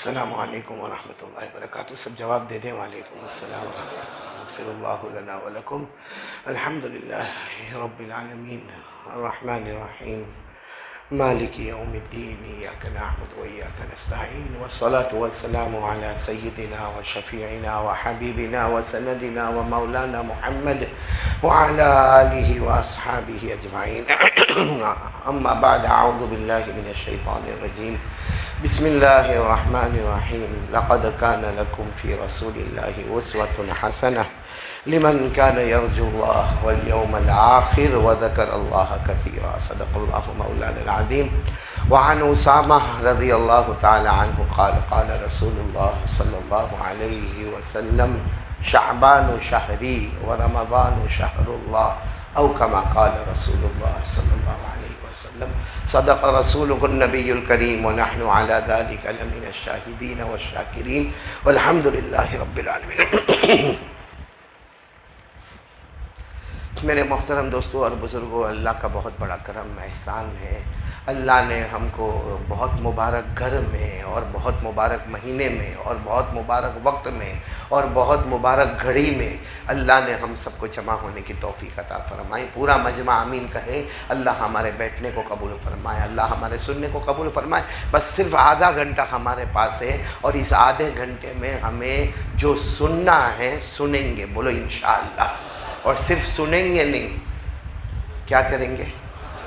السلام علیکم ورحمۃ اللہ وبرکاتہ. سب جواب دے دیں. وعلیکم السلام ورحمۃ اللہ. اغفر اللہ لنا ولکم. الحمد للہ رب العالمین الرحمن الرحیم مالک یوم الدین ایاک نعبد و ایاک نستعین والصلاة والسلام علی سیدنا و شفیعنا و حبیبنا و سندنا و مولانا محمد وعلی آلہ و اصحابہ اجمعین. اما بعد اعوذ باللہ من الشیطان الرجیم. بسم اللہ الرحمن الرحیم. لقد کان لکم فی رسول اللہ اسوۃ حسنہ لمن کان یرجو اللہ والیوم الآخر وذکر اللہ کثیرا. صدق اللہ مولانا العظیم. وعن اسامہ رضی اللہ تعالی عنہ قال قال رسول اللہ صلی اللہ علیہ وسلم شعبان شہری ورمضان شہر اللہ او کما قال رسول اللہ صلی اللہ علیہ وسلم. صدق رسولہ النبی الکریم ونحن علی ذلک لمن الشاہدین والشاکرین والحمد للہ رب العالمین. میرے محترم دوستو اور بزرگوں، اللہ کا بہت بڑا کرم احسان ہے. اللہ نے ہم کو بہت مبارک گھر میں اور بہت مبارک مہینے میں اور بہت مبارک وقت میں اور بہت مبارک گھڑی میں اللہ نے ہم سب کو جمع ہونے کی توفیق عطا فرمائی. پورا مجمع آمین کہے. اللہ ہمارے بیٹھنے کو قبول فرمائے، اللہ ہمارے سننے کو قبول فرمائے. بس صرف آدھا گھنٹہ ہمارے پاس ہے اور اس آدھے گھنٹے میں ہمیں جو سننا ہے سنیں گے. بولو انشاءاللہ. اور صرف سنیں گے نہیں، کیا کریں گے؟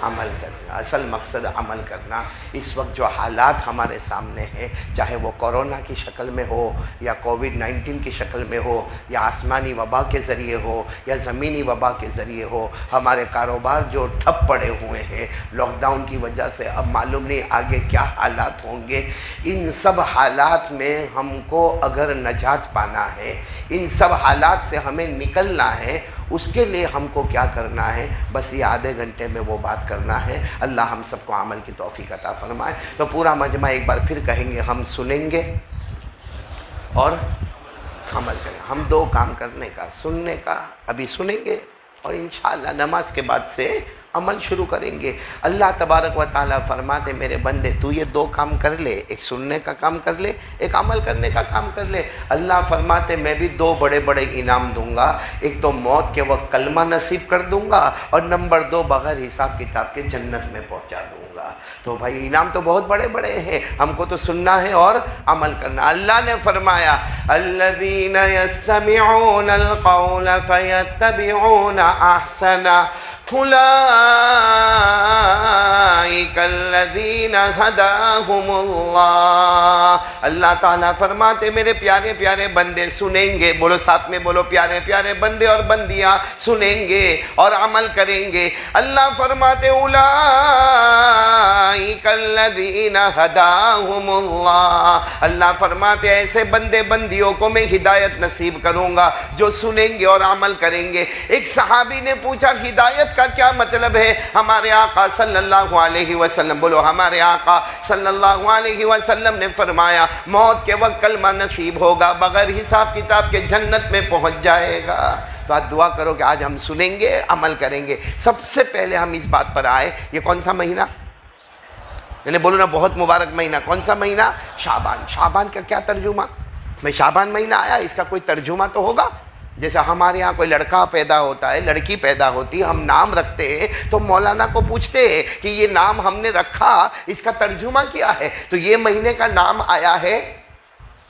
عمل کریں گے. اصل مقصد عمل کرنا. اس وقت جو حالات ہمارے سامنے ہیں، چاہے وہ کورونا کی شکل میں ہو یا کووڈ-19 کی شکل میں ہو یا آسمانی وبا کے ذریعے ہو یا زمینی وبا کے ذریعے ہو، ہمارے کاروبار جو ٹھپ پڑے ہوئے ہیں لاک ڈاؤن کی وجہ سے، اب معلوم نہیں آگے کیا حالات ہوں گے. ان سب حالات میں ہم کو اگر نجات پانا ہے، ان سب حالات سے ہمیں نکلنا ہے، اس کے لیے ہم کو کیا کرنا ہے؟ بس یہ آدھے گھنٹے میں وہ بات کرنا ہے. اللہ ہم سب کو عمل کی توفیق عطا فرمائے. تو پورا مجمع ایک بار پھر کہیں گے، ہم سنیں گے اور عمل کریں. ہم دو کام کرنے کا، سننے کا ابھی سنیں گے اور انشاءاللہ نماز کے بعد سے عمل شروع کریں گے. اللہ تبارک و تعالیٰ فرماتے میرے بندے تو یہ دو کام کر لے، ایک سننے کا کام کر لے، ایک عمل کرنے کا کام کر لے. اللہ فرماتے میں بھی دو بڑے بڑے انعام دوں گا. ایک تو موت کے وقت کلمہ نصیب کر دوں گا اور نمبر دو بغیر حساب کتاب کے جنت میں پہنچا دوں گا. تو بھائی انعام تو بہت بڑے بڑے ہیں، ہم کو تو سننا ہے اور عمل کرنا. اللہ نے فرمایا الذین یستمعون القول فیتبعون احسنہ اولئک الذین ھداھم اللہ. اللہ تعالیٰ فرماتے میرے پیارے پیارے بندے سنیں گے. بولو ساتھ میں بولو، پیارے پیارے بندے اور بندیاں سنیں گے اور عمل کریں گے. اللہ فرماتے اولئک الذین ھداھم اللہ. اللہ فرماتے ایسے بندے بندیوں کو میں ہدایت نصیب کروں گا جو سنیں گے اور عمل کریں گے. ایک صحابی نے پوچھا ہدایت کا کیا مطلب ہے؟ ہمارے آقا صلی اللہ علیہ وسلم، بولو ہمارے آقا صلی اللہ علیہ وسلم نے فرمایا موت کے وقت کلمہ نصیب ہوگا، بغیر حساب کتاب کے جنت میں پہنچ جائے گا. تو آج دعا کرو کہ آج ہم سنیں گے، عمل کریں گے. سب سے پہلے ہم اس بات پر آئے، یہ کون سا مہینہ؟ میں نے بولو نا بہت مبارک مہینہ. کون سا مہینہ؟ شعبان. شعبان کا کیا ترجمہ؟ میں شعبان مہینہ آیا، اس کا کوئی ترجمہ تو ہوگا. جیسے ہمارے ہاں کوئی لڑکا پیدا ہوتا ہے، لڑکی پیدا ہوتی ہے، ہم نام رکھتے ہیں تو مولانا کو پوچھتے ہیں کہ یہ نام ہم نے رکھا، اس کا ترجمہ کیا ہے؟ تو یہ مہینے کا نام آیا ہے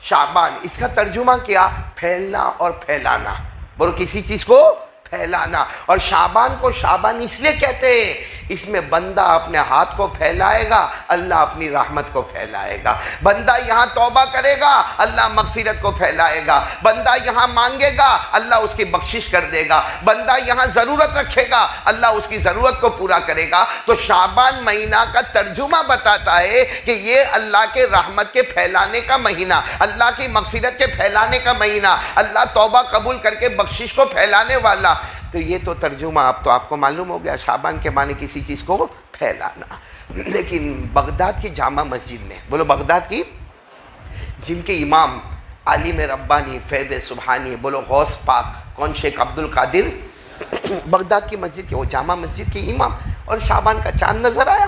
شعبان. اس کا ترجمہ کیا؟ پھیلنا اور پھیلانا. بولو کسی چیز کو پھیلانا. اور شعبان کو شعبان اس لیے کہتے ہیں، اس میں بندہ اپنے ہاتھ کو پھیلائے گا، اللہ اپنی رحمت کو پھیلائے گا. بندہ یہاں توبہ کرے گا، اللہ مغفرت کو پھیلائے گا. بندہ یہاں مانگے گا، اللہ اس کی بخشش کر دے گا. بندہ یہاں ضرورت رکھے گا، اللہ اس کی ضرورت کو پورا کرے گا. تو شعبان مہینہ کا ترجمہ بتاتا ہے کہ یہ اللہ کے رحمت کے پھیلانے کا مہینہ، اللہ کی مغفرت کے پھیلانے کا مہینہ، اللہ توبہ قبول کر کے بخشش کو پھیلانے والا. تو یہ تو ترجمہ اب تو آپ کو معلوم ہو گیا. شعبان کے معنی کسی چیز کو پھیلانا. لیکن بغداد کی جامع مسجد میں، بولو بغداد کی، جن کے امام عالم ربانی فیض سبحانی، بولو غوث پاک کون؟ شیخ عبد القادر. بغداد کی مسجد کے وہ جامع مسجد کے امام. اور شعبان کا چاند نظر آیا.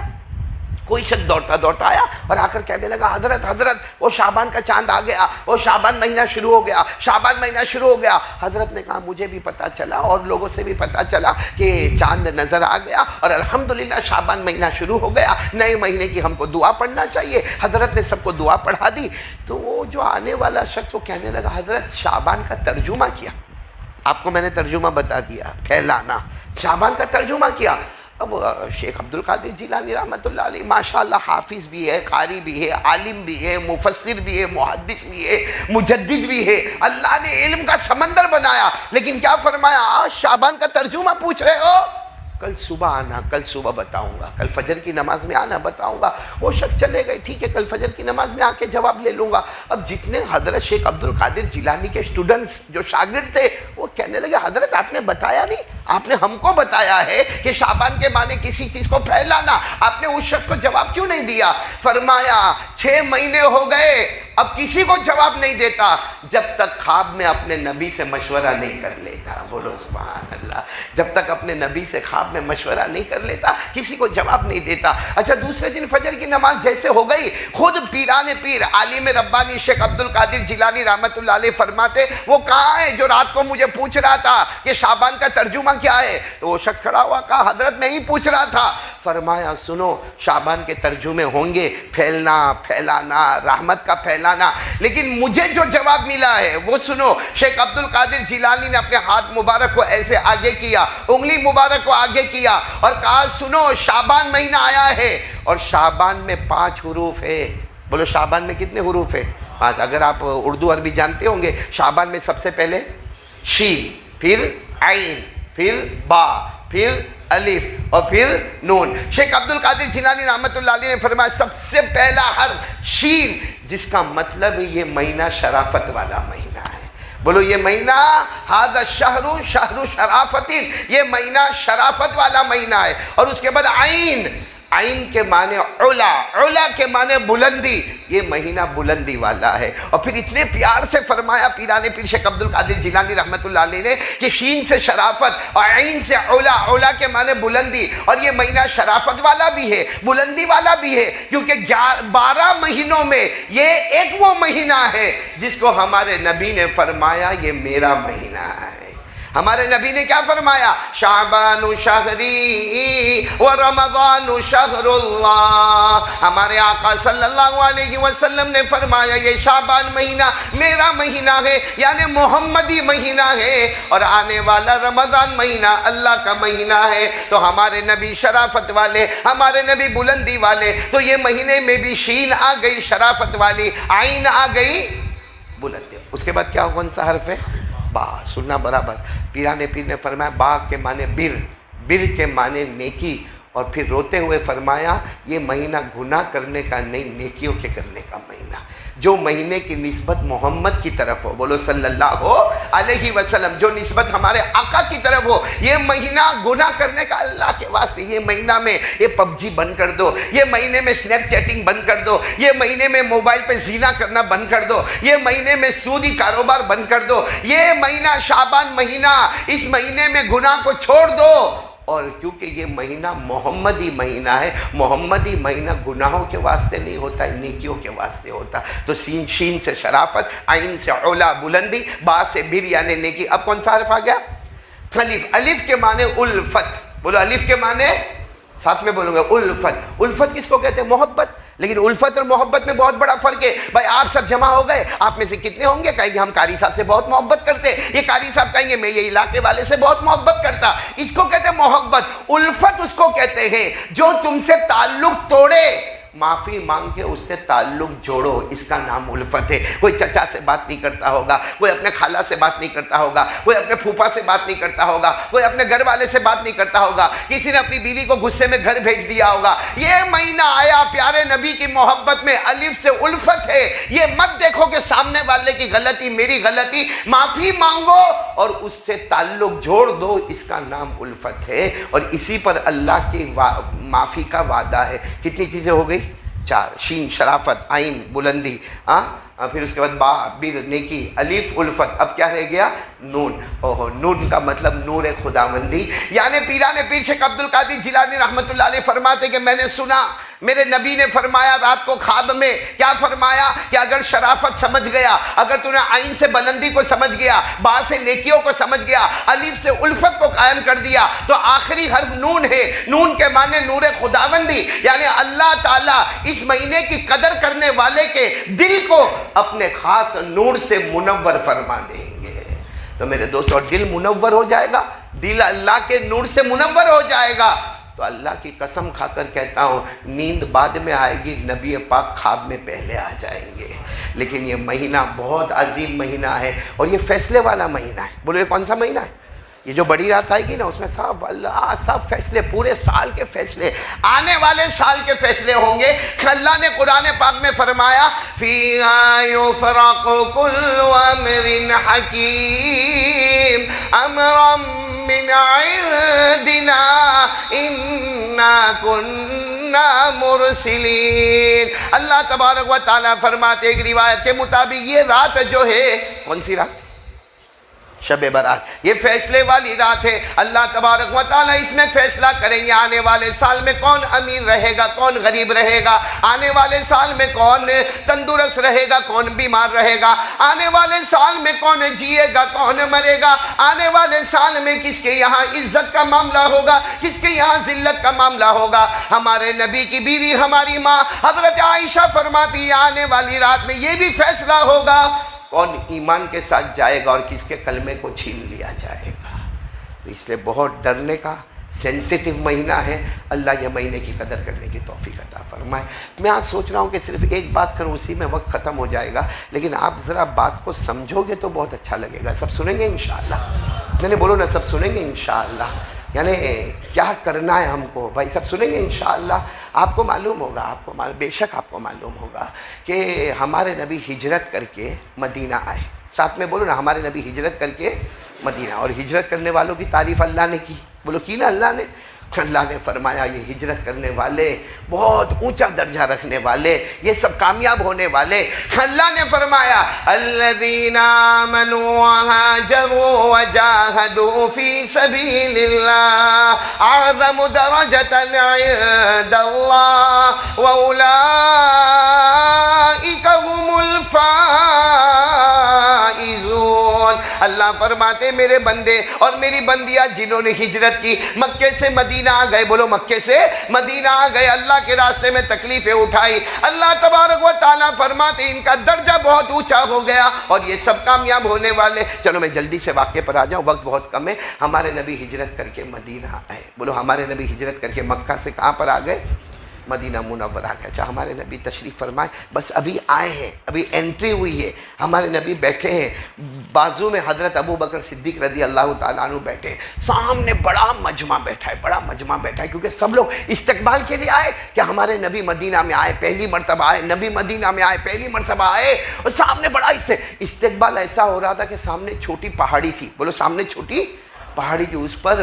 کوئی شخص دوڑتا دوڑتا آیا اور آ کر کہنے لگا حضرت حضرت وہ شعبان کا چاند آ گیا، وہ شعبان مہینہ شروع ہو گیا، شعبان مہینہ شروع ہو گیا۔ حضرت نے کہا مجھے بھی پتہ چلا اور لوگوں سے بھی پتہ چلا کہ چاند نظر آ گیا اور الحمدللہ شعبان مہینہ شروع ہو گیا، نئے مہینے کی ہم کو دعا پڑھنا چاہیے۔ حضرت نے سب کو دعا پڑھا دی۔ تو وہ جو آنے والا شخص وہ کہنے لگا حضرت شعبان کا ترجمہ کیا؟ آپ کو میں نے ترجمہ بتا دیا، پھیلانا، شعبان کا ترجمہ کیا۔ اب شیخ عبد القادر جیلانی رحمۃ اللہ علیہ ماشاءاللہ حافظ بھی ہے، قاری بھی ہے، عالم بھی ہے، مفسر بھی ہے، محدث بھی ہے، مجدد بھی ہے، اللہ نے علم کا سمندر بنایا، لیکن کیا فرمایا آج شعبان کا ترجمہ پوچھ رہے ہو؟ کل صبح آنا، کل صبح بتاؤں گا، کل فجر کی نماز میں آنا بتاؤں گا۔ وہ شخص چلے گئے، ٹھیک ہے کل فجر کی نماز میں آ کے جواب لے لوں گا۔ اب جتنے حضرت شیخ عبد القادر جیلانی کے اسٹوڈنٹس جو شاگرد تھے وہ کہنے لگے حضرت آپ نے بتایا نہیں، آپ نے ہم کو بتایا ہے کہ شعبان کے معنی کسی چیز کو پھیلانا، آپ نے اس شخص کو جواب کیوں نہیں دیا؟ فرمایا 6 مہینے ہو گئے اب کسی کو جواب نہیں دیتا جب تک خواب میں اپنے نبی سے مشورہ نہیں کر لیتا۔ بولو سبحان اللہ، جب تک اپنے نبی سے خواب میں مشورہ نہیں کر لیتا کسی کو جواب نہیں دیتا۔ اچھا دوسرے دن فجر کی نماز جیسے ہو گئی، خود پیران پیر عالم ربانی شیخ عبد القادر جیلانی رحمۃ اللہ علیہ فرماتے وہ کہاں ہے جو رات کو مجھے پوچھ رہا تھا کہ شعبان کا ترجمہ کیا ہے؟ تو وہ شخص کھڑا ہوا کہا حضرت میں ہی پوچھ رہا تھا۔ فرمایا سنو شعبان کے ترجمے ہوں گے، پھیلنا، پھیلانا، رحمت کا پھیلانا، لیکن مجھے جو جواب ملا ہے وہ سنو۔ شیخ عبد القادر جیلانی نے اپنے ہاتھ مبارک کو ایسے آگے کیا، انگلی مبارک کو آگے کیا اور کہا سنو شعبان مہینہ آیا ہے اور شعبان میں 5 حروف ہے۔ بولو شعبان میں کتنے حروف ہے؟ 5۔ اگر آپ اردو عربی جانتے ہوں گے شعبان میں سب سے پہلے شین، پھر عین، پھر با، پھر الف اور پھر نون۔ شیخ عبد القادر جیلانی رحمۃ اللہ علیہ نے فرمایا سب سے پہلا حرف شین، جس کا مطلب یہ مہینہ شرافت والا مہینہ ہے۔ بولو یہ مہینہ ھذا الشہر شہر شرافت، یہ مہینہ شرافت والا مہینہ ہے۔ اور اس کے بعد عین، عین کے معنی علا، علا کے معنی بلندی، یہ مہینہ بلندی والا ہے۔ اور پھر اتنے پیار سے فرمایا پیران پیر شیخ عبد القادر جیلانی رحمۃ اللہ علیہ نے کہ شین سے شرافت اور عین سے علا، علا کے معنی بلندی، اور یہ مہینہ شرافت والا بھی ہے، بلندی والا بھی ہے، کیونکہ 12 مہینوں میں یہ ایک وہ مہینہ ہے جس کو ہمارے نبی نے فرمایا یہ میرا مہینہ ہے۔ ہمارے نبی نے کیا فرمایا؟ شعبان شہری و رمضان شہر اللہ۔ ہمارے آقا صلی اللہ علیہ وسلم نے فرمایا یہ شعبان مہینہ میرا مہینہ ہے، یعنی محمدی مہینہ ہے، اور آنے والا رمضان مہینہ اللہ کا مہینہ ہے۔ تو ہمارے نبی شرافت والے، ہمارے نبی بلندی والے، تو یہ مہینے میں بھی شین آ گئی شرافت والی، عین آ گئی بلندی۔ اس کے بعد کیا کون سا حرف ہے؟ با۔ سننا برابر، پیران پیر نے فرمایا با کے معنی بر، بر کے معنی نیکی، اور پھر روتے ہوئے فرمایا یہ مہینہ گناہ کرنے کا نہیں نیکیوں کے کرنے کا مہینہ، جو مہینے کی نسبت محمد کی طرف ہو، بولو صلی اللہ علیہ وسلم، جو نسبت ہمارے آقا کی طرف ہو، یہ مہینہ گناہ کرنے کا اللہ کے واسطے، یہ مہینہ میں یہ PUBG بند کر دو، یہ مہینے میں سنیپ چیٹنگ بند کر دو، یہ مہینے میں موبائل پہ زنا کرنا بند کر دو، یہ مہینے میں سودی کاروبار بند کر دو، یہ مہینہ شعبان مہینہ، اس مہینے میں گناہ کو چھوڑ دو۔ اور کیونکہ یہ مہینہ محمدی مہینہ ہے، محمدی مہینہ گناہوں کے واسطے نہیں ہوتا ہے، نیکیوں کے واسطے ہوتا۔ تو شین سے شرافت، عین سے علا بلندی، با سے بر یعنی نیکی۔ اب کون سا حرف آ گیا؟ الف۔ الف کے معنی الفت، بولو الف کے معنی، ساتھ میں بولوں گا الفت۔ الفت کس کو کہتے ہیں؟ محبت۔ لیکن الفت اور محبت میں بہت بڑا فرق ہے۔ بھائی آپ سب جمع ہو گئے، آپ میں سے کتنے ہوں گے کہیں گے ہم قاری صاحب سے بہت محبت کرتے، یہ قاری صاحب کہیں گے میں یہ علاقے والے سے بہت محبت کرتا، اس کو کہتے ہیں محبت۔ الفت اس کو کہتے ہیں جو تم سے تعلق توڑے، معافی مانگ کے اس سے تعلق جوڑو، اس کا نام الفت ہے۔ کوئی چچا سے بات نہیں کرتا ہوگا، کوئی اپنے خالہ سے بات نہیں کرتا ہوگا، کوئی اپنے پھوپھا سے بات نہیں کرتا ہوگا، کوئی اپنے گھر والے سے بات نہیں کرتا ہوگا، کسی نے اپنی بیوی کو غصے میں گھر بھیج دیا ہوگا۔ یہ مہینہ آیا پیارے نبی کی محبت میں، الف سے الفت ہے۔ یہ مت دیکھو کہ سامنے والے کی غلطی میری غلطی، معافی مانگو اور اس سے تعلق جوڑ دو، اس کا نام الفت ہے۔ اور اسی پر اللہ کی معافی کا وعدہ ہے۔ کتنی چیزیں ہو گئی؟ 4 شین شرافت، عین بلندی، پھر اس کے بعد با بر نیکی، الف الفت، اب کیا رہ گیا؟ نون۔ اوہ، نون کا مطلب نور خداوندی۔ یعنی پیران پیر شیخ عبد القادر جیلانی رحمۃ اللہ علیہ فرماتے کہ میں نے سنا میرے نبی نے فرمایا رات کو خواب میں، کیا فرمایا کہ اگر شرافت سمجھ گیا، اگر تو نے عین سے بلندی کو سمجھ گیا، با سے نیکیوں کو سمجھ گیا، الف سے الفت کو قائم کر دیا، تو آخری حرف نون ہے۔ نون کے معنی نور خداوندی، یعنی اللہ تعالیٰ اس مہینے کی قدر کرنے والے کے دل کو اپنے خاص نور سے منور فرما دیں گے۔ تو میرے دوستو، اور دل منور ہو جائے گا، دل اللہ کے نور سے منور ہو جائے گا، تو اللہ کی قسم کھا کر کہتا ہوں نیند بعد میں آئے گی، نبی پاک خواب میں پہلے آ جائیں گے۔ لیکن یہ مہینہ بہت عظیم مہینہ ہے، اور یہ فیصلے والا مہینہ ہے۔ بولو یہ کون سا مہینہ ہے؟ یہ جو بڑی رات آئے گی نا، اس میں سب فیصلے، پورے سال کے فیصلے، آنے والے سال کے فیصلے ہوں گے۔ اللہ نے قرآن پاک میں فرمایا فِيهَا يُفْرَقُ كُلُّ أَمْرٍ حَكِيمٍ أَمْرًا مِّنْ عِندِنَا إِنَّا كُنَّا مُرْسِلِينَ۔ اللہ تبارک و تعالیٰ فرماتے، ایک روایت کے مطابق یہ رات جو ہے، کون سی رات؟ شب برات، یہ فیصلے والی رات ہے۔ اللہ تبارک و تعالیٰ اس میں فیصلہ کریں گے آنے والے سال میں کون امیر رہے گا، کون غریب رہے گا، آنے والے سال میں کون تندرست رہے گا، کون بیمار رہے گا، آنے والے سال میں کون جیے گا، کون مرے گا، آنے والے سال میں کس کے یہاں عزت کا معاملہ ہوگا، کس کے یہاں ذلت کا معاملہ ہوگا۔ ہمارے نبی کی بیوی ہماری ماں حضرت عائشہ فرماتی ہے آنے والی رات میں یہ بھی فیصلہ ہوگا کون ایمان کے ساتھ جائے گا اور کس کے کلمے کو چھین لیا جائے گا۔ تو اس لیے بہت ڈرنے کا سینسیٹیو مہینہ ہے۔ اللہ یہ مہینے کی قدر کرنے کی توفیق عطا فرمائے۔ میں آج سوچ رہا ہوں کہ صرف ایک بات کروں، اسی میں وقت ختم ہو جائے گا، لیکن آپ ذرا بات کو سمجھو گے تو بہت اچھا لگے گا۔ سب سنیں گے انشاءاللہ؟ میں نے بولو نا، سب سنیں گے انشاءاللہ؟ یعنی کیا کرنا ہے ہم کو بھائی، سب سنیں گے انشاءاللہ؟ آپ کو معلوم ہوگا، بے شک آپ کو معلوم ہوگا کہ ہمارے نبی ہجرت کر کے مدینہ آئے۔ ساتھ میں بولو نا، ہمارے نبی ہجرت کر کے مدینہ، اور ہجرت کرنے والوں کی تعریف اللہ نے کی۔ بولو کی نا اللہ نے؟ اللہ نے فرمایا یہ ہجرت کرنے والے، بہت اونچا درجہ رکھنے والے، یہ سب کامیاب ہونے والے۔ اللہ نے فرمایا الذین آمنوا وہاجروا وجاہدوا فی سبیل اللہ اعظم درجۃ عند اللہ واولئک هم الفائزون۔ اللہ فرماتے میرے بندے اور میری بندیاں جنہوں نے ہجرت کی، مکے سے مدینہ آ گئے، بولو مکے سے مدینہ آ گئے، اللہ کے راستے میں تکلیفیں اٹھائی، اللہ تبارک و تعالیٰ فرماتے ان کا درجہ بہت اونچا ہو گیا اور یہ سب کامیاب ہونے والے۔ چلو میں جلدی سے واقعے پر آ جاؤں، وقت بہت کم ہے۔ ہمارے نبی ہجرت کر کے مدینہ آئے، بولو ہمارے نبی ہجرت کر کے مکہ سے کہاں پر آ گئے؟ مدینہ منورہ آ گیا۔ اچھا، ہمارے نبی تشریف فرمائے، بس ابھی آئے ہیں، ابھی انٹری ہوئی ہے، ہمارے نبی بیٹھے ہیں، بازو میں حضرت ابو بکر صدیق رضی اللہ تعالیٰ عنہ بیٹھے ہیں، سامنے بڑا مجمع بیٹھا ہے، بڑا مجمع بیٹھا ہے، کیونکہ سب لوگ استقبال کے لیے آئے کہ ہمارے نبی مدینہ میں آئے، پہلی مرتبہ آئے، نبی مدینہ میں آئے، پہلی مرتبہ آئے، اور سامنے بڑا استقبال ایسا ہو رہا تھا کہ سامنے چھوٹی پہاڑی تھی، بولو سامنے چھوٹی پہاڑی تھی، اس پر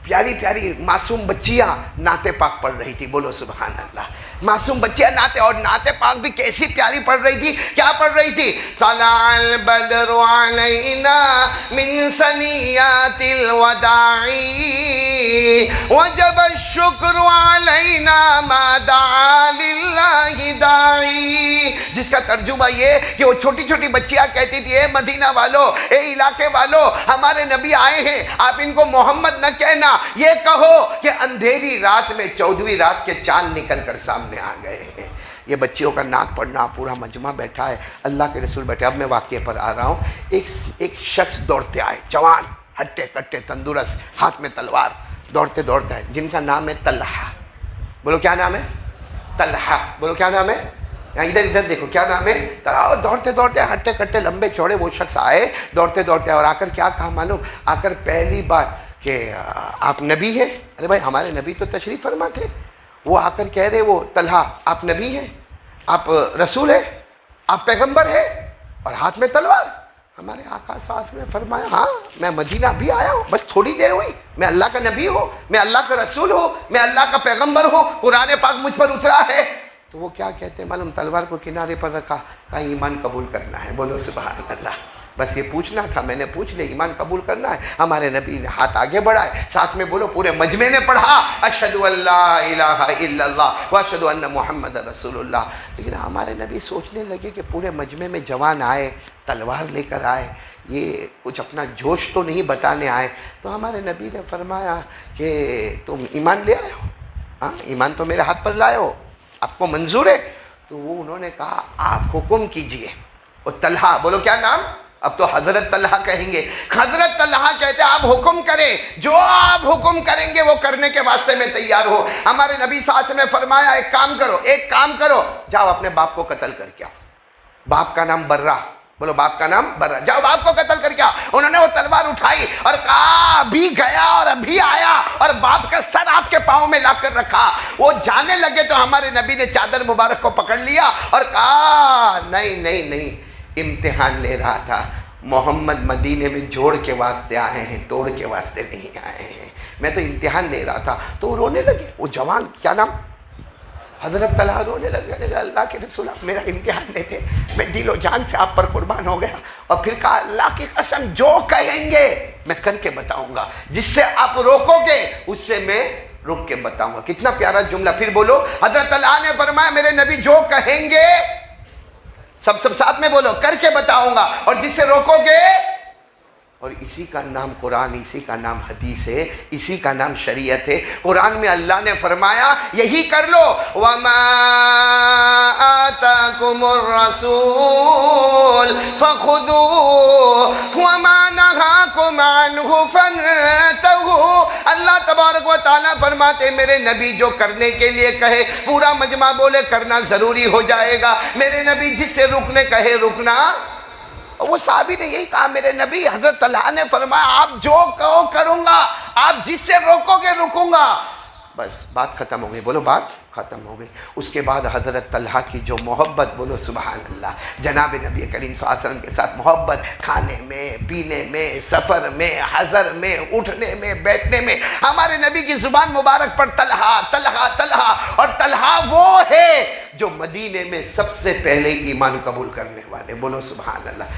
پیاری پیاری معصوم بچیاں نعت پاک پڑھ رہی تھی، بولو سبحان اللہ۔ معصوم بچیاں نعت، اور نعت پاک بھی کیسی پیاری پڑھ رہی تھی، کیا پڑھ رہی تھی؟ طلع البدر علینا من ثنیات الوداع وجب الشکر علینا ما دعا للہ داعی، جس کا ترجمہ یہ کہ وہ چھوٹی چھوٹی بچیاں کہتی تھی اے مدینہ والو، اے علاقے والو، ہمارے نبی آئے ہیں، آپ ان کو محمد نہ کہنا، یہ کہو کہ اندھیری رات میں 14ویں رات کے چاند نکل کر سامنے آ گئے ہیں۔ یہ بچیوں کا نعت پڑھنا، پورا مجمع بیٹھا ہے، اللہ کے رسول بیٹھے۔ اب میں واقعے پر آ رہا ہوں۔ ایک شخص دوڑتے آئے، جوان، ہٹے کٹے، تندرست، ہاتھ میں تلوار، دوڑتے دوڑتے آئے، جن کا نام ہے طلحہ۔ بولو کیا نام ہے؟ طلحہ۔ بولو کیا نام ہے؟ ادھر دیکھو کیا نام ہے؟ دوڑتے دوڑتے ہٹے کٹے لمبے چوڑے وہ شخص آئے، دوڑتے دوڑتے، اور آ کر کیا کہا معلوم؟ آ کر پہلی بات کہ آپ نبی ہیں؟ ارے بھائی ہمارے نبی تو تشریف فرما تھے۔ وہ آ کر کہہ رہے، وہ طلحہ آپ نبی ہیں، آپ رسول ہیں، آپ پیغمبر ہیں، اور ہاتھ میں تلوار؟ ہمارے آقا صلی اللہ علیہ وسلم نے فرمایا ہاں میں مدینہ بھی آیا ہوں، بس تھوڑی دیر ہوئی، میں اللہ کا نبی ہوں، میں اللہ کا رسول ہوں، میں اللہ کا پیغمبر ہوں، قرآن پاک مجھ پر اترا ہے۔ تو وہ کیا کہتے ہیں معلوم؟ تلوار کو کنارے پر رکھا، کہا ایمان قبول کرنا ہے، بولو سبحان اللہ۔ بس یہ پوچھنا تھا، میں نے پوچھ لیا، ایمان قبول کرنا ہے۔ ہمارے نبی نے ہاتھ آگے بڑھائے، ساتھ میں بولو پورے مجمع نے پڑھا اشہدو ان لا الہ الا اللہ واشہدو ان محمد رسول اللہ۔ لیکن ہمارے نبی سوچنے لگے کہ پورے مجمع میں جوان آئے، تلوار لے کر آئے، یہ کچھ اپنا جوش تو نہیں بتانے آئے۔ تو ہمارے نبی نے فرمایا کہ تم ایمان لے آئے ہو؟ ہاں، ایمان تو میرے ہاتھ پر لائے ہو، آپ کو منظور ہے؟ تو وہ انہوں نے کہا آپ حکم کیجئے۔ اور طلحہ، بولو کیا نام؟ اب تو حضرت طلحہ کہیں گے۔ حضرت طلحہ کہتے ہیں آپ حکم کریں، جو آپ حکم کریں گے وہ کرنے کے واسطے میں تیار ہو۔ ہمارے نبی صلی اللہ علیہ وسلم نے فرمایا ایک کام کرو، جاؤ اپنے باپ کو قتل کر کے آؤ۔ باپ کا نام برہ، بولو باپ کا نام برہ، جاؤ باپ کو قتل کر کے آؤ۔ انہوں نے وہ تلوار اٹھائی اور کہا ابھی گیا اور ابھی آیا، اور باپ کا سر آپ کے پاؤں میں لا کر رکھا۔ وہ جانے لگے تو ہمارے نبی نے چادر مبارک کو پکڑ لیا اور کہا نہیں، امتحان لے رہا تھا، محمد مدینے میں جوڑ کے واسطے آئے ہیں، توڑ کے واسطے نہیں آئے ہیں، میں تو امتحان لے رہا تھا۔ تو وہ رونے لگے، وہ جوان، کیا نام؟ حضرت طلحہ رونے لگے، اللہ کے رسول آپ میرا امتحان لے لیں، میں دل و جان سے آپ پر قربان ہو گیا۔ اور پھر کہا اللہ کی قسم جو کہیں گے میں کر کے بتاؤں گا، جس سے آپ روکو گے اس سے میں رک کے بتاؤں گا۔ کتنا پیارا جملہ، پھر بولو۔ حضرت طلحہ نے فرمایا میرے نبی جو کہیں گے، سب ساتھ میں بولو، کر کے بتاؤں گا، اور جس سے روکو گے، اور اسی کا نام قرآن، اسی کا نام حدیث ہے، اسی کا نام شریعت ہے۔ قرآن میں اللہ نے فرمایا یہی کر لو، وَمَا آتَاكُمُ الرَّسُولُ فَخُذُوهُ وَمَا نَهَاكُمْ عَنْهُ فَانْتَهُوا۔ اللہ تبارک و تعالیٰ فرماتے میرے نبی جو کرنے کے لیے کہے، پورا مجمع بولے کرنا ضروری ہو جائے گا۔ میرے نبی جس سے رکنے کہے رکنا۔ اور وہ صحابی نے یہی کہا میرے نبی، حضرت طلحہ نے فرمایا آپ جو کہو کروں گا، آپ جس سے روکو گے رکوں گا۔ بس بات ختم ہو گئی، بولو بات ختم ہو گئی۔ اس کے بعد حضرت طلحہ کی جو محبت، بولو سبحان اللہ، جناب نبی کریم صلی اللہ علیہ وسلم کے ساتھ محبت، کھانے میں، پینے میں، سفر میں، حضر میں، اٹھنے میں، بیٹھنے میں، ہمارے نبی کی زبان مبارک پر طلحہ طلحہ طلحہ۔ اور طلحہ وہ ہے جو مدینے میں سب سے پہلے ایمان قبول کرنے والے، بولو سبحان اللہ۔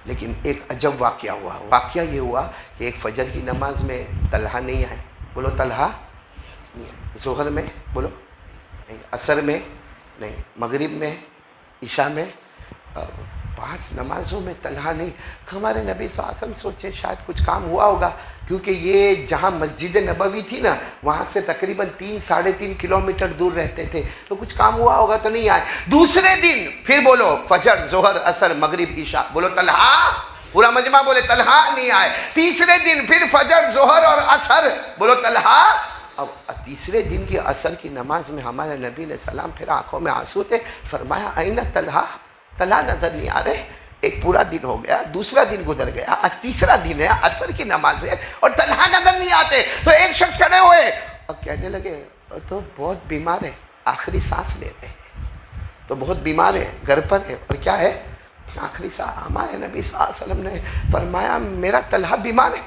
لیکن ایک عجب واقعہ ہوا، واقعہ یہ ہوا کہ ایک فجر کی نماز میں طلحہ نہیں آئے، بولو طلحہ نہیں آئے، ظہر میں بولو نہیں، عصر میں نہیں، مغرب میں، عشاء میں، 5 نمازوں میں طلحہ نہیں۔ ہمارے نبی صلی اللہ علیہ وسلم سوچے شاید کچھ کام ہوا ہوگا، کیونکہ یہ جہاں مسجد نبوی تھی نا وہاں سے تقریباً 3-3.5 کلومیٹر دور رہتے تھے، تو کچھ کام ہوا ہوگا تو نہیں آئے۔ دوسرے دن پھر بولو فجر، ظہر، عصر، مغرب، عشاء، بولو طلحہ، پورا مجمع بولے طلحہ نہیں آئے۔ تیسرے دن پھر فجر، ظہر اور عصر، بولو طلحہ۔ اب تیسرے دن کی عصر کی نماز میں ہمارے نبی نے سلام پھر، آنکھوں میں آنسو تھے، فرمایا آئینہ طلحہ، طلحہ نظر نہیں آ رہے۔ ایک پورا دن ہو گیا، دوسرا دن گزر گیا، آج تیسرا دن ہے، عصر کی نماز ہے اور طلحہ نظر نہیں آتے۔ تو ایک شخص کھڑے ہوئے اور کہنے لگے تو بہت بیمار ہے، آخری سانس لے رہے ہیں، تو بہت بیمار ہے، گھر پر ہے، اور کیا ہے آخری سانس۔ ہمارے نبی صلی اللہ علیہ وسلم نے فرمایا میرا طلحہ بیمار ہے،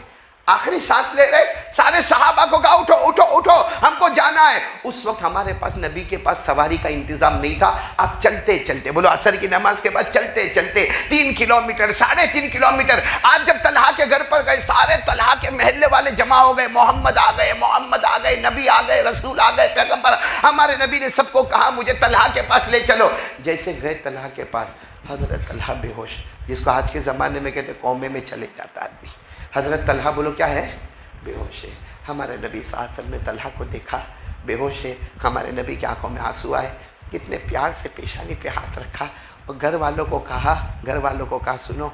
آخری سانس لے رہے۔ سارے صحابہ کو کہا اٹھو اٹھو اٹھو، ہم کو جانا ہے۔ اس وقت ہمارے پاس نبی کے پاس سواری کا انتظام نہیں تھا، آپ چلتے چلتے، بولو عصر کی نماز کے بعد چلتے چلتے 3 کلومیٹر 3.5 کلومیٹر۔ آپ جب طلحہ کے گھر پر گئے، سارے طلحہ کے محلے والے جمع ہو گئے، محمد آ گئے، محمد آ گئے، نبی آ گئے، رسول آ گئے، پیغمبر۔ ہمارے نبی نے سب کو کہا مجھے طلحہ کے پاس لے چلو۔ جیسے گئے طلحہ کے پاس، حضرت طلحہ بے ہوش، جس کو آج کے زمانے میں کہتے قومے میں چلے جاتا آدمی۔ حضرت طلحہ بولو کیا ہے؟ بے ہوش ہے۔ ہمارے نبی صلی اللہ علیہ وسلم نے طلحہ کو دیکھا بے ہوش ہے، ہمارے نبی کی آنکھوں میں آنسو آئے، کتنے پیار سے پیشانی پہ ہاتھ رکھا اور گھر والوں کو کہا سنو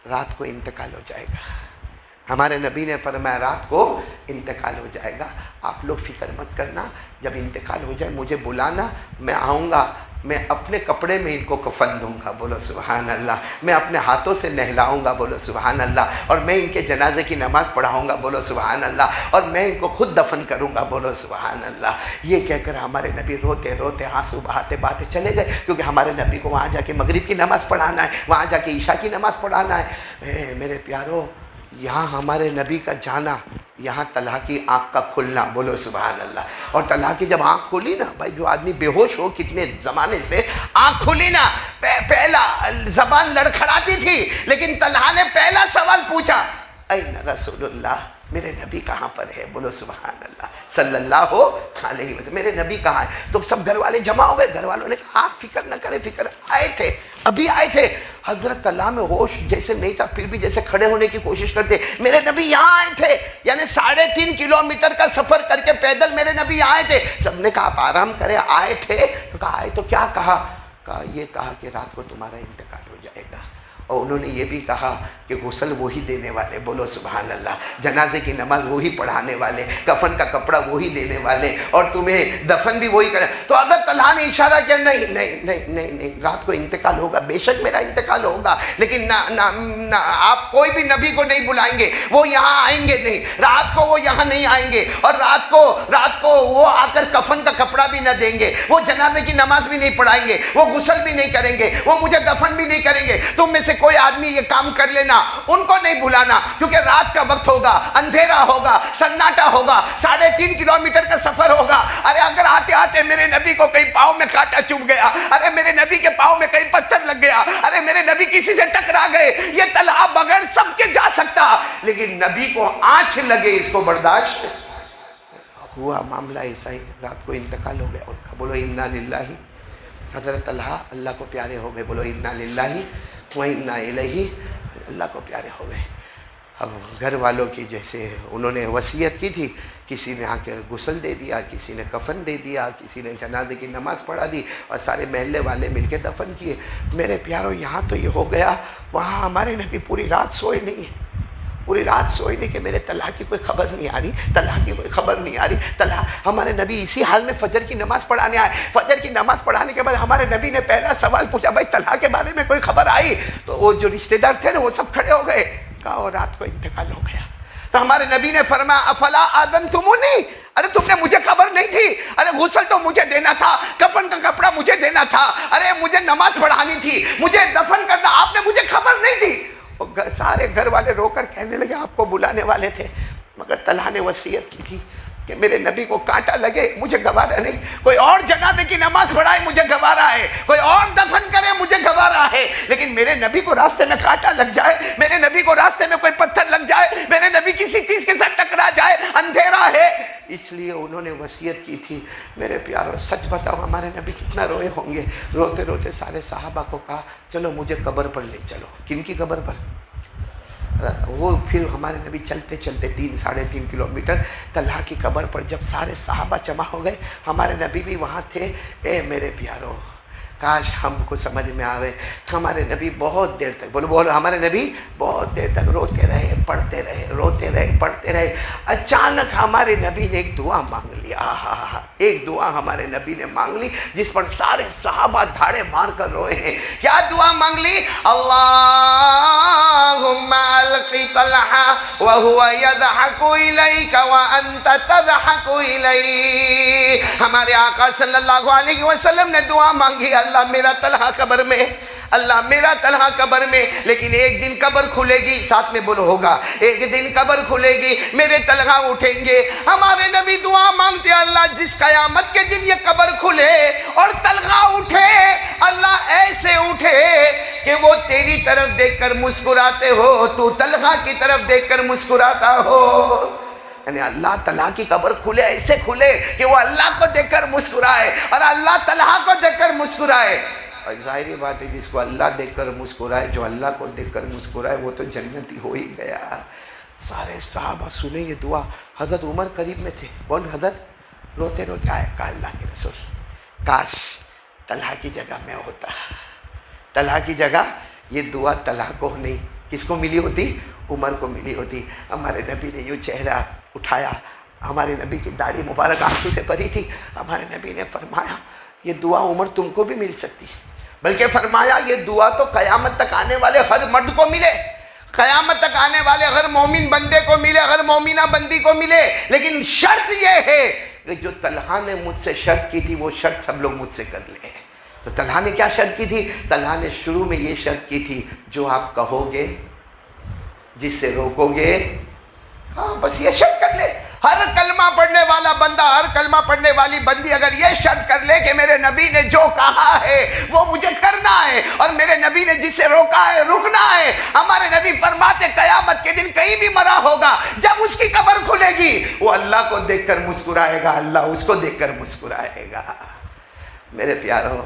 رات کو انتقال ہو جائے گا۔ ہمارے نبی نے فرمایا رات کو انتقال ہو جائے گا، آپ لوگ فکر مت کرنا، جب انتقال ہو جائے مجھے بلانا، میں آؤں گا، میں اپنے کپڑے میں ان کو کفن دوں گا، بولو سبحان اللہ، میں اپنے ہاتھوں سے نہلاؤں گا، بولو سبحان اللہ، اور میں ان کے جنازے کی نماز پڑھاؤں گا، بولو سبحان اللہ، اور میں ان کو خود دفن کروں گا، بولو سبحان اللہ۔ یہ کہہ کر ہمارے نبی روتے روتے آنسو بہاتے چلے گئے، کیونکہ ہمارے نبی کو وہاں جا کے مغرب کی نماز پڑھانا ہے، وہاں جا کے عشاء کی نماز پڑھانا ہے۔ میرے پیارو، یہاں ہمارے نبی کا جانا یہاں طلحہ کی آنکھ کا کھلنا، بولو سبحان اللہ. اور طلحہ کی جب آنکھ کھلی نا، بھائی جو آدمی بے ہوش ہو کتنے زمانے سے، آنکھ کھلی نا، پہلا زبان لڑکھڑاتی تھی لیکن طلحہ نے پہلا سوال پوچھا، این رسول اللہ، میرے نبی کہاں پر ہے؟ بولو سبحان اللہ صلی اللہ علیہ وسلم، میرے نبی کہاں ہے؟ تو سب گھر والے جمع ہو گئے. گھر والوں نے کہا آپ فکر نہ کریں، فکر آئے تھے، ابھی آئے تھے. حضرت طلحہ میں ہوش جیسے نہیں تھا، پھر بھی جیسے کھڑے ہونے کی کوشش کرتے، میرے نبی یہاں آئے تھے. یعنی 3.5 کلومیٹر کا سفر کر کے پیدل میرے نبی یہاں آئے تھے. سب نے کہا آپ آرام کریں، آئے تھے. تو کہا آئے تو کیا کہا؟ یہ کہا کہ رات کو تمہارا انتقال ہو جائے گا. اور انہوں نے یہ بھی کہا کہ غسل وہی دینے والے، بولو سبحان اللہ، جنازے کی نماز وہی پڑھانے والے، کفن کا کپڑا وہی دینے والے، اور تمہیں دفن بھی وہی کرے. تو حضرت طلحہ نے اشارہ کیا، نہیں نہیں نہیں نہیں نہیں، رات کو انتقال ہوگا، بے شک میرا انتقال ہوگا، لیکن نہ آپ کوئی بھی نبی کو نہیں بلائیں گے، وہ یہاں آئیں گے نہیں، رات کو وہ یہاں نہیں آئیں گے، اور رات کو وہ آ کر کفن کا کپڑا بھی نہ دیں گے، وہ جنازے کی نماز بھی نہیں پڑھائیں گے، وہ غسل بھی نہیں کریں گے، وہ مجھے دفن بھی نہیں کریں گے. تم میں سے کوئی آدمی یہ کام کر لینا، ان کو نہیں بلانا، کیونکہ رات کا وقت ہوگا، اندھیرا ہوگا، سناٹا ہوگا، 3.5 کلومیٹر کا سفر ہوگا. ارے اگر آتے آتے میرے نبی کو کہیں پاؤں میں کانٹا چبھ گیا، ارے میرے نبی کے پاؤں میں کہیں پتھر لگ گیا، ارے میرے نبی کسی سے ٹکرا گئے، یہ طلحہ بغیر سب کے جا سکتا، لیکن نبی کو آنچ لگے اس کو برداشت ہوا. معاملہ ایسا ہی، رات کو انتقال ہو گیا. اور بولو انا للہ. حضرت طلحہ اللہ کو پیارے ہو گئے، بولو انا للہ وَإِنَّا إِلَيْهِ، اللہ کو پیارے ہو گئے. اب گھر والوں کی جیسے انہوں نے وصیت کی تھی، کسی نے آ کر غسل دے دیا، کسی نے کفن دے دیا، کسی نے جنازے کی نماز پڑھا دی، اور سارے محلے والے مل کے دفن کیے. میرے پیاروں یہاں تو یہ ہو گیا، وہاں ہمارے نبی پوری رات سوئے نہیں ہیں، پوری رات سوئے نہیں کہ میرے طلحہ کی کوئی خبر نہیں آ رہی، طلحہ کی کوئی خبر نہیں آ رہی. طلحہ، ہمارے نبی اسی حال میں فجر کی نماز پڑھانے آئے. فجر کی نماز پڑھانے کے بعد ہمارے نبی نے پہلا سوال پوچھا، بھائی طلحہ کے بارے میں کوئی خبر آئی؟ تو وہ جو رشتہ دار تھے نا وہ سب کھڑے ہو گئے. کہا اور رات کو انتقال ہو گیا. تو ہمارے نبی نے فرمایا افلا آذنتمونی، ارے تم نے مجھے خبر نہیں تھی؟ ارے غسل تو مجھے دینا تھا، کفن کا کپڑا مجھے دینا تھا، ارے مجھے نماز پڑھانی تھی، مجھے دفن کرنا، آپ نے مجھے خبر نہیں دی. سارے گھر والے رو کر کہنے لگے آپ کو بلانے والے تھے، مگر طلحہ نے وصیت کی تھی کہ میرے نبی کو کانٹا لگے مجھے گوارا نہیں، کوئی اور جنازے کی نماز پڑھائے مجھے گوارا ہے، کوئی اور دفن کرے مجھے گوارا ہے، لیکن میرے نبی کو راستے میں کانٹا لگ جائے، میرے نبی کو راستے میں کوئی پتھر لگ جائے، میرے نبی کسی چیز کے ساتھ ٹکرا جائے، اندھیرا ہے. اس لیے انہوں نے وصیت کی تھی. میرے پیاروں سچ بتاؤ ہمارے نبی کتنا روئے ہوں گے. روتے روتے سارے صحابہ کو کہا چلو مجھے قبر پر لے چلو. کن کی قبر پر؟ وہ پھر ہمارے نبی چلتے چلتے 3.5 کلومیٹر طلحہ کی قبر پر جب سارے صحابہ جمع ہو گئے، ہمارے نبی بھی وہاں تھے. اے میرے پیارو، کاش ہم کو سمجھ میں آوے. ہمارے نبی بہت دیر تک بولو ہمارے نبی بہت دیر تک روتے رہے، پڑھتے رہے، روتے رہے، پڑھتے رہے. اچانک ہمارے نبی نے ایک دعا مانگ لی. ایک دعا ہمارے نبی نے مانگ لی جس پر سارے صحابہ دھاڑے مار کر روئے ہیں. کیا دعا مانگ لی؟ اللہم القی طلحہ وہو یضحک الیک وانت تضحک الیہ. ہمارے آقا صلی اللہ علیہ وسلم نے دعا مانگی، اللہ میرا طلحہ قبر میں، اللہ میرا طلحہ قبر میں، لیکن ایک دن قبر کھلے گی، ساتھ میں بولو ہوگا، ایک دن قبر کھلے گی، میرے طلحہ اٹھیں گے. ہمارے نبی دعا مانگتے اللہ جس قیامت کے دن یہ قبر کھلے اور طلحہ اٹھے، اللہ ایسے اٹھے کہ وہ تیری طرف دیکھ کر مسکراتے ہو، تو طلحہ کی طرف دیکھ کر مسکراتا ہو. یعنی اللہ طلحہ کی قبر کھلے، ایسے کھلے کہ وہ اللہ کو دیکھ کر مسکرائے اور اللہ طلحہ کو دیکھ کر مسکرائے. اور ظاہری بات ہے جس کو اللہ دیکھ کر مسکرائے، جو اللہ کو دیکھ کر مسکرائے، وہ تو جنتی ہو ہی گیا. سارے صحابہ سنیں یہ دعا. حضرت عمر قریب میں تھے. کون حضرت؟ روتے روتے آئے، کہا اللہ کے رسول کاش طلحہ کی جگہ میں ہوتا، طلحہ کی جگہ. یہ دعا طلحہ کو نہیں، کس کو ملی ہوتی؟ عمر کو ملی ہوتی. ہمارے نبی نے یوں چہرہ اٹھایا، ہمارے نبی کی داڑھی مبارک آنکھوں سے بھری تھی. ہمارے نبی نے فرمایا یہ دعا عمر تم کو بھی مل سکتی ہے، بلکہ فرمایا یہ دعا تو قیامت تک آنے والے ہر مرد کو ملے، قیامت تک آنے والے ہر مومن بندے کو ملے، ہر مومنہ بندی کو ملے، لیکن شرط یہ ہے کہ جو طلحہ نے مجھ سے شرط کی تھی وہ شرط سب لوگ مجھ سے کر لیں. تو طلحہ نے کیا شرط کی تھی؟ طلحہ نے شروع میں یہ شرط کی تھی جو آپ کہو گے، جس سے روکو گے ہاں بس یہ شرط کر لے، ہر کلمہ پڑھنے والا بندہ، ہر کلمہ پڑھنے والی بندی اگر یہ شرط کر لے کہ میرے نبی نے جو کہا ہے وہ مجھے کرنا ہے، اور میرے نبی نے جس سے روکا ہے رکنا ہے۔ ہمارے نبی فرماتے قیامت کے دن کہیں بھی مرا ہوگا، جب اس کی قبر کھلے گی وہ اللہ کو دیکھ کر مسکرائے گا، اللہ اس کو دیکھ کر مسکرائے گا۔ میرے پیارو،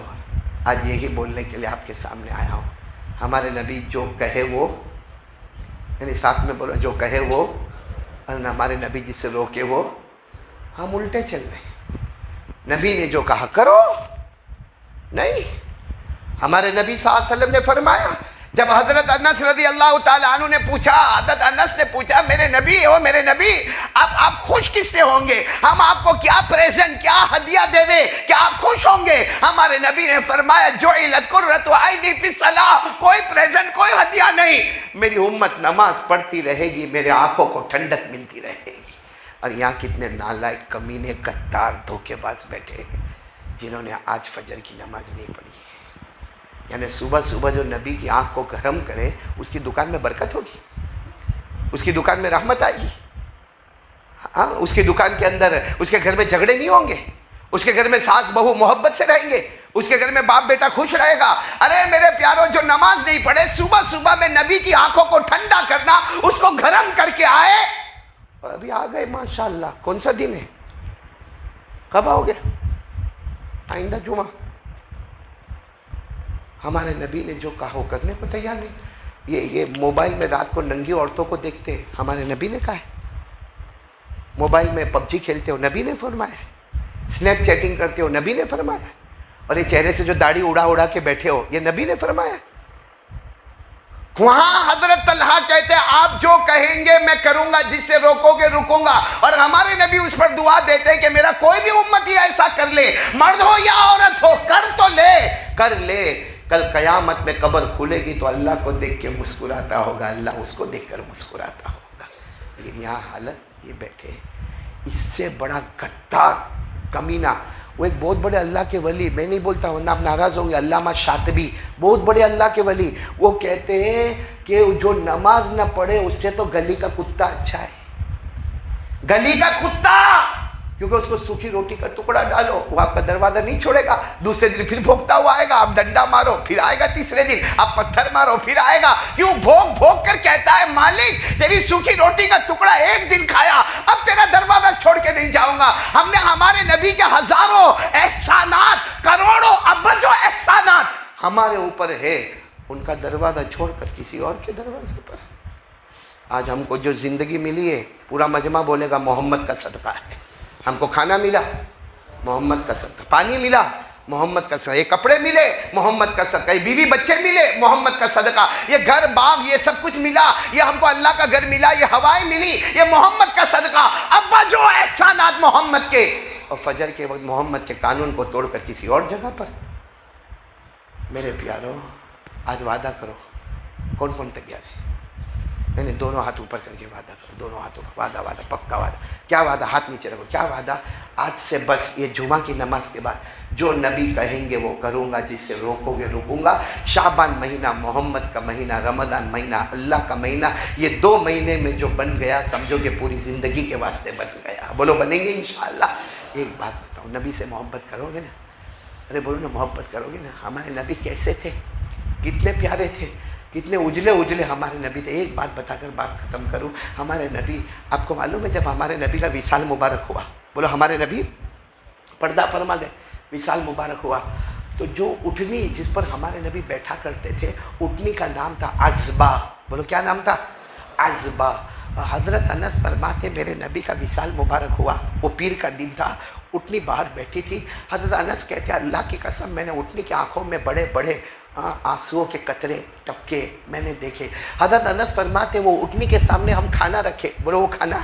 آج یہی بولنے کے لیے آپ کے سامنے آیا ہوں، ہمارے نبی جو کہے وہ، یعنی ساتھ میں بولو، جو کہے وہ، اور ہمارے نبی جس سے روکے وہ، ہم الٹے چل رہے ہیں۔ نبی نے جو کہا کرو، نہیں۔ ہمارے نبی صلی اللہ علیہ وسلم نے فرمایا، جب حضرت انس رضی اللہ تعالیٰ عنہ نے پوچھا، حضرت انس نے پوچھا میرے نبی ہو میرے نبی، آپ خوش کس سے ہوں گے؟ ہم آپ کو کیا پریزنٹ، کیا ہدیہ دے دیں کہ آپ خوش ہوں گے؟ ہمارے نبی نے فرمایا جعلت قرۃ عینی فی الصلاۃ، کوئی پریزنٹ، کوئی ہدیہ نہیں، میری امت نماز پڑھتی رہے گی، میرے آنکھوں کو ٹھنڈک ملتی رہے گی۔ اور یہاں کتنے نالائق، کمینے، غدار، دھوکے باز بیٹھے ہیں جنہوں نے آج فجر کی نماز نہیں پڑھی۔ یعنی صبح صبح جو نبی کی آنکھ کو گرم کرے اس کی دکان میں برکت ہوگی، اس کی دکان میں رحمت آئے گی، ہاں، اس کی دکان کے اندر، اس کے گھر میں جھگڑے نہیں ہوں گے، اس کے گھر میں ساس بہو محبت سے رہیں گے، اس کے گھر میں باپ بیٹا خوش رہے گا۔ ارے میرے پیاروں، جو نماز نہیں پڑھے، صبح صبح میں نبی کی آنکھوں کو ٹھنڈا کرنا، اس کو گرم کر کے آئے، اور ابھی آ گئے ماشاءاللہ۔ کون سا دن ہے؟ کب آؤ گے؟ آئندہ جمعہ۔ ہمارے نبی نے جو کہا وہ کرنے کو تیار نہیں۔ یہ موبائل میں رات کو ننگی عورتوں کو دیکھتے ہیں، ہمارے نبی نے کہا ہے۔ موبائل میں پب جی کھیلتے ہو، نبی نے فرمایا ہے۔ سنیپ چیٹنگ کرتے ہو، نبی نے فرمایا ہے۔ اور یہ چہرے سے جو داڑھی اڑا اڑا کے بیٹھے ہو، یہ نبی نے فرمایا ہے۔ وہاں حضرت طلحہ کہتے ہیں آپ جو کہیں گے میں کروں گا، جس سے روکو گے رکوں گا، اور ہمارے نبی اس پر دعا دیتے ہیں کہ میرا کوئی بھی امتی ایسا کر لے، مرد ہو یا عورت ہو، کر تو لے، کر لے۔ کل قیامت میں قبر کھلے گی تو اللہ کو دیکھ کے مسکراتا ہوگا، اللہ اس کو دیکھ کر مسکراتا ہوگا۔ لیکن یہاں حالت یہ بیٹھے، اس سے بڑا غدار، کمینہ، وہ ایک بہت بڑے اللہ کے ولی، میں نہیں بولتا ورنہ آپ ناراض ہوں گے، علامہ شاطبی، بہت بڑے اللہ کے ولی، وہ کہتے ہیں کہ جو نماز نہ پڑھے اس سے تو گلی کا کتا اچھا ہے۔ گلی کا کتا، کیونکہ اس کو سوکھی روٹی کا ٹکڑا ڈالو، وہ آپ کا دروازہ نہیں چھوڑے گا، دوسرے دن پھر بھوکتا ہوا آئے گا، آپ ڈنڈا مارو پھر آئے گا، تیسرے دن آپ پتھر مارو پھر آئے گا۔ کیوں؟ بھوک بھوک کر کہتا ہے مالک تیری سوکھی روٹی کا ٹکڑا ایک دن کھایا، اب تیرا دروازہ چھوڑ کے نہیں جاؤں گا۔ ہم نے ہمارے نبی کے ہزاروں احسانات، کروڑوں ابجوں احسانات ہمارے اوپر ہے، ان کا دروازہ چھوڑ کر کسی اور کے دروازے پر۔ آج ہم کو جو زندگی ملی ہے، پورا مجمع بولے گا محمد کا صدقہ ہے۔ ہم کو کھانا ملا، محمد کا صدقہ، پانی ملا، محمد کا صدقہ، یہ کپڑے ملے، محمد کا صدقہ، یہ بیوی بچے ملے، محمد کا صدقہ، یہ گھر باغ یہ سب کچھ ملا، یہ ہم کو اللہ کا گھر ملا، یہ ہوائیں ملی، یہ محمد کا صدقہ۔ ابا جو احسانات محمد کے، اور فجر کے وقت محمد کے قانون کو توڑ کر کسی اور جگہ پر۔ میرے پیارو، آج وعدہ کرو، کون کون تیار ہے؟ میں نے دونوں ہاتھ اوپر کر کے وعدہ کرو، دونوں ہاتھوں کا وعدہ، وعدہ پکا وعدہ۔ کیا وعدہ؟ ہاتھ نیچے رکھو۔ کیا وعدہ؟ آج سے بس یہ جمعہ کی نماز کے بعد جو نبی کہیں گے وہ کروں گا، جس سے روکو گے رکوں گا۔ شعبان مہینہ، محمد کا مہینہ، رمضان مہینہ، اللہ کا مہینہ، یہ 2 مہینے میں جو بن گیا سمجھو کہ پوری زندگی کے واسطے بن گیا۔ بولو بنیں گے انشاءاللہ۔ ایک بات بتاؤ، نبی سے محبت کرو گے نا؟ ارے بولو نا، محبت کرو گے نا؟ ہمارے نبی کیسے تھے؟ کتنے پیارے تھے، کتنے اجلے اجلے ہمارے نبی تھے۔ ایک بات بتا کر بات ختم کروں، ہمارے نبی، آپ کو معلوم ہے جب ہمارے نبی کا وصال مبارک ہوا، بولو ہمارے نبی پردہ فرما گئے، وصال مبارک ہوا، تو جو اٹھنی جس پر ہمارے نبی بیٹھا کرتے تھے، اٹھنی کا نام تھا عزبہ۔ بولو کیا نام تھا؟ عزبہ۔ حضرت انس فرماتے میرے نبی کا وصال مبارک ہوا، وہ پیر کا دن تھا، اٹھنی باہر بیٹھی تھی۔ حضرت انس کہتے ہیں اللہ کی قسم میں نے اٹھنی کی آنکھوں میں بڑے بڑے آنسوؤں کے قطرے ٹپکے میں نے دیکھے۔ حضرت انس فرماتے وہ اٹھنی کے سامنے ہم کھانا رکھے، بولو وہ کھانا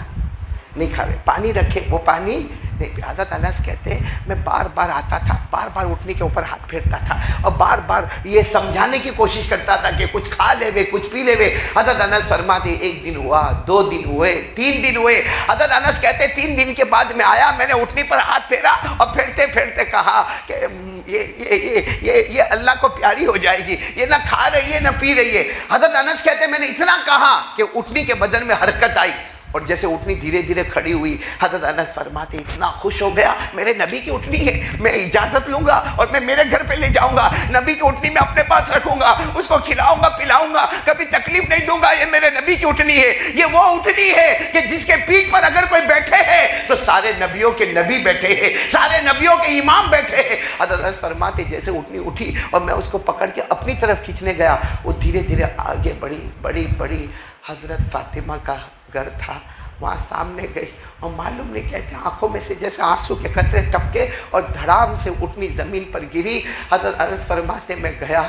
نہیں کھاوے، پانی رکھے وہ پانی نہیں۔ حضرت انس کہتے ہیں میں بار بار آتا تھا، بار بار اٹھنی کے اوپر ہاتھ پھیرتا تھا، اور بار بار یہ سمجھانے کی کوشش کرتا تھا کہ کچھ کھا لے وے، کچھ پی لے وے۔ حضرت انس فرماتے 1 دن ہوا، 2 دن ہوئے، 3 دن ہوئے۔ حضرت انس کہتے 3 دن کے بعد میں آیا، میں نے اٹھنی پر ہاتھ پھیرا اور پھیرتے پھیرتے کہا کہ یہ اللہ کو پیاری ہو جائے گی، یہ نہ کھا رہی ہے نہ پی رہی ہے۔ حضرت انس کہتے میں نے اتنا کہا کہ اٹھنی کے بدن میں حرکت آئی، اور جیسے اٹھنی دھیرے دھیرے کھڑی ہوئی، حضرت انس فرماتے اتنا خوش ہو گیا، میرے نبی کی اٹھنی ہے، میں اجازت لوں گا اور میں میرے گھر پہ لے جاؤں گا، نبی کی اٹھنی میں اپنے پاس رکھوں گا، اس کو کھلاؤں گا پلاؤں گا، کبھی تکلیف نہیں دوں گا، یہ میرے نبی کی اٹھنی ہے، یہ وہ اٹھنی ہے کہ جس کے پیٹھ پر اگر کوئی بیٹھے ہے تو سارے نبیوں کے نبی بیٹھے ہیں، سارے نبیوں کے امام بیٹھے ہیں۔ حضرت انس فرماتے جیسے اٹھنی اٹھی اور میں اس کو پکڑ کے اپنی طرف کھینچنے گیا، وہ دھیرے دھیرے آگے بڑی حضرت فاطمہ کا گھر تھا، وہاں سامنے گئی اور معلوم نہیں کہتے آنکھوں میں سے جیسے آنسو کے قطرے ٹپکے اور دھڑام سے اٹھنی زمین پر گری۔ حضرت انس فرماتے میں گیا،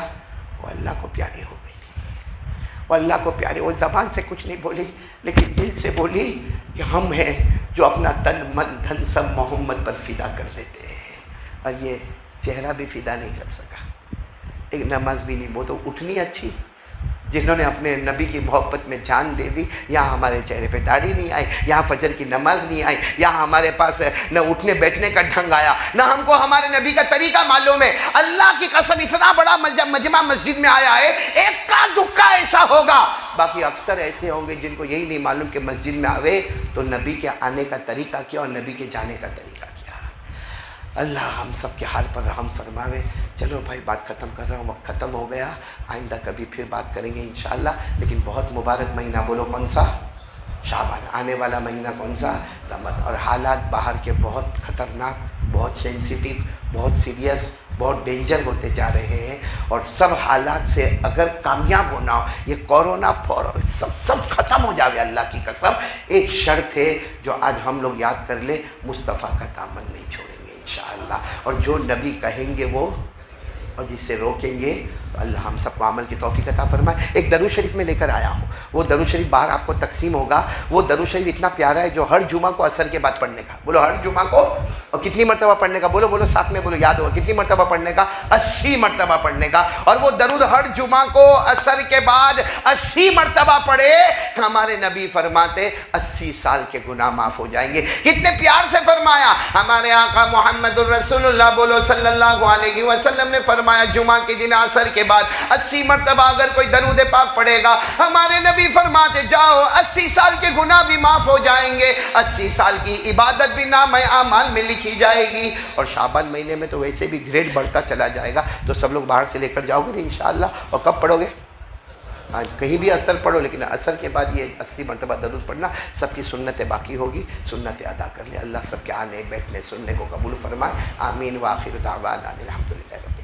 وہ اللہ کو پیاری ہو گئی، وہ اللہ کو پیاری، وہ زبان سے کچھ نہیں بولی لیکن دل سے بولی کہ ہم ہیں جو اپنا تن من دھن سب محمد پر فدا کر دیتے ہیں، اور یہ چہرہ بھی فدا نہیں کر سکا، ایک نماز بھی نہیں، وہ تو اٹھنی اچھی جنہوں نے اپنے نبی کی محبت میں جان دے دی، یہاں ہمارے چہرے پہ داڑھی نہیں آئی، یہاں فجر کی نماز نہیں آئی، یہاں ہمارے پاس نہ اٹھنے بیٹھنے کا ڈھنگ آیا، نہ ہم کو ہمارے نبی کا طریقہ معلوم ہے۔ اللہ کی قسم اتنا بڑا مجمع مسجد میں آیا ہے، ایک کا دکا ایسا ہوگا، باقی اکثر ایسے ہوں گے جن کو یہی نہیں معلوم کہ مسجد میں آوے تو نبی کے آنے کا طریقہ کیا اور نبی کے جانے کا طریقہ کیا۔ اللہ ہم سب کے حال پر رحم فرماوے۔ چلو بھائی بات ختم کر رہا ہوں، وقت ختم ہو گیا، آئندہ کبھی پھر بات کریں گے انشاءاللہ، لیکن بہت مبارک مہینہ، بولو کون سا؟ شعبان۔ آنے والا مہینہ کون سا؟ رمضان۔ اور حالات باہر کے بہت خطرناک، بہت سینسیٹیو، بہت سیریس، بہت ڈینجر ہوتے جا رہے ہیں، اور سب حالات سے اگر کامیاب ہونا ہو، یہ کورونا سب ختم ہو جاوے اللہ کی قسم، ایک شرط ہے جو آج ہم لوگ یاد کر لیں، مصطفیٰ کا دامن نہیں چھوڑیں گے انشاءاللہ، اور جو نبی کہیں گے وہ، اور جس سے روکیں گے تو اللہ ہم سب کو عمل کی توفیق عطا فرمائے۔ ایک درود شریف میں لے کر آیا ہوں، وہ درود شریف باہر آپ کو تقسیم ہوگا، وہ درود شریف اتنا پیارا ہے جو ہر جمعہ کو عصر کے بعد پڑھنے کا، بولو ہر جمعہ کو، اور کتنی مرتبہ پڑھنے کا؟ بولو ساتھ میں بولو، یاد ہوگا کتنی مرتبہ پڑھنے کا؟ 80 مرتبہ پڑھنے کا، اور وہ درود ہر جمعہ کو عصر کے بعد 80 مرتبہ پڑھے، ہمارے نبی فرماتے 80 سال کے گناہ معاف ہو جائیں گے۔ کتنے پیار سے فرمایا ہمارے آقا محمد الرسول اللہ، بولو صلی اللہ علیہ وسلم نے فرمایا جمعہ کے دن عصر کے بعد 80 مرتبہ اگر کوئی درود پاک پڑھے گا، ہمارے نبی فرماتے جاؤ 80 سال کے گناہ بھی معاف ہو جائیں گے، 80 سال کی عبادت بھی نامہ اعمال میں لکھی جائے گی۔ اور شعبان مہینے میں تو ویسے بھی گریڈ بڑھتا چلا جائے گا، تو سب لوگ باہر سے لے کر جاؤ گے انشاءاللہ۔ اور کب پڑھو گے؟ آج کہیں بھی عصر پڑھو، لیکن عصر کے بعد یہ 80 مرتبہ درود پڑھنا، سب کی سنتیں باقی ہوگی، سنتیں ادا کر لیں۔ اللہ سب کے آنے بیٹھنے سننے کو قبول فرمائے، آمین۔ وآخر دعوانا الحمدللہ رب